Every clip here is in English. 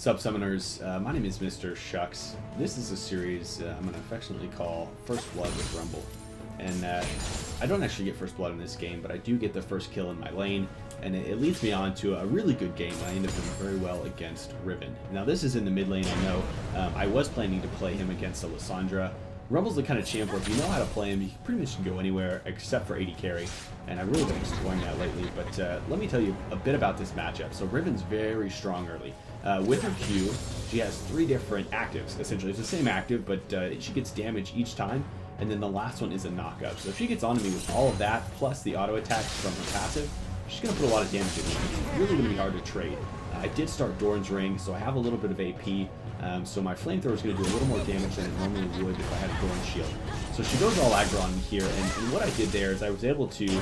Sup Summoners, my name is Mr. Shucks. This is a series I'm going to affectionately call First Blood with Rumble. And I don't actually get First Blood in this game, but I do get the first kill in my lane, and it leads me on to a really good game. I end up doing very well against Riven. Now this is in the mid lane, I know. I was planning to play him against a Lissandra. Rumble's the kind of champ where if you know how to play him, you pretty much can go anywhere except for AD carry, and I've really been exploring that lately. But let me tell you a bit about this matchup. So Riven's very strong early. With her Q, she has 3 different actives, essentially. It's the same active, but she gets damage each time, and then the last one is a knockup. So if she gets onto me with all of that, plus the auto attacks from her passive, she's going to put a lot of damage in me. It's really going to be hard to trade. I did start Doran's Ring, so I have a little bit of AP. So my flamethrower is going to do a little more damage than it normally would if I had a Doran's Shield. So she goes all aggro on me here, and what I did there is I was able to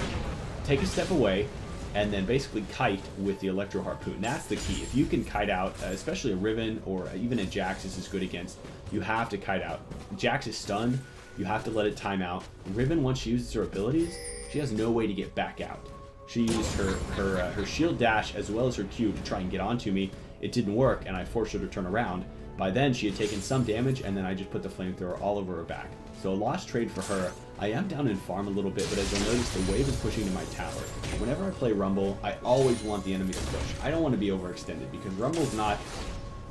take a step away and then basically kite with the Electro Harpoon. That's the key. If you can kite out, especially a Riven or even a Jax, this is good against, you have to kite out. Jax is stunned, you have to let it time out. Riven, once she uses her abilities, she has no way to get back out. She used her shield dash as well as her Q to try and get onto me. It didn't work, and I forced her to turn around. By then, she had taken some damage, and then I just put the flamethrower all over her back. So a lost trade for her. I am down in farm a little bit, but as you'll notice, the wave is pushing to my tower. Whenever I play Rumble, I always want the enemy to push. I don't want to be overextended, because Rumble's not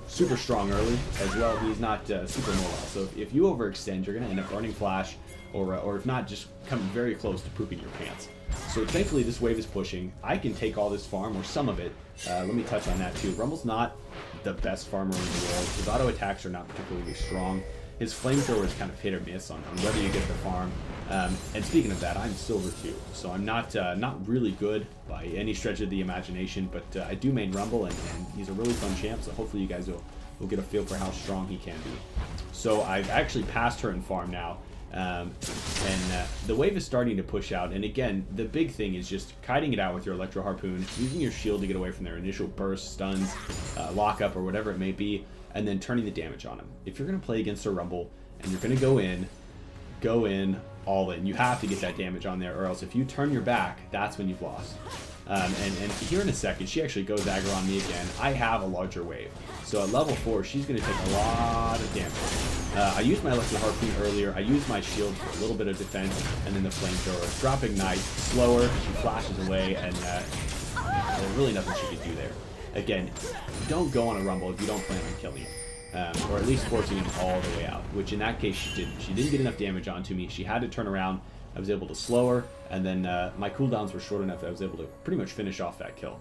super strong early, as well, he's not super mobile. So if you overextend, you're going to end up burning flash, or if not, just coming very close to pooping your pants. So thankfully this wave is pushing. I can take all this farm, or some of it. Let me touch on that too. Rumble's not the best farmer in the world. His auto attacks are not particularly strong. His flamethrower is kind of hit or miss on whether you get the farm. And speaking of that, I'm silver 2, so I'm not really good by any stretch of the imagination, but I do main Rumble, and he's a really fun champ, so hopefully you guys will get a feel for how strong he can be. So I've actually passed her in farm now. The wave is starting to push out, and again, the big thing is just kiting it out with your Electro Harpoon, using your shield to get away from their initial burst, stuns, lockup, or whatever it may be, and then turning the damage on them. If you're going to play against a Rumble, and you're going to go in, all in. You have to get that damage on there, or else if you turn your back, that's when you've lost. And here in a second, she actually goes aggro on me again. I have a larger wave. So at level 4, she's going to take a lot of damage. I used my Electro Harpoon earlier. I used my shield for a little bit of defense, and then the flamethrower. Drop Ignite, slower, she flashes away, and there's really nothing she could do there. Again, don't go on a Rumble if you don't plan on killing it. Or at least forcing him all the way out, which in that case she didn't. She didn't get enough damage onto me. She had to turn around. I was able to slow her, and then my cooldowns were short enough that I was able to pretty much finish off that kill.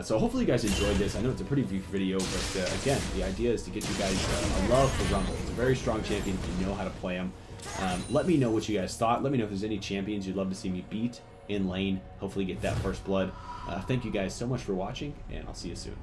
So hopefully you guys enjoyed this. I know it's a pretty brief video, but again, the idea is to get you guys a love for Rumble. It's a very strong champion if you know how to play him. Let me know what you guys thought. Let me know if there's any champions you'd love to see me beat in lane. Hopefully get that first blood. Thank you guys so much for watching, and I'll see you soon.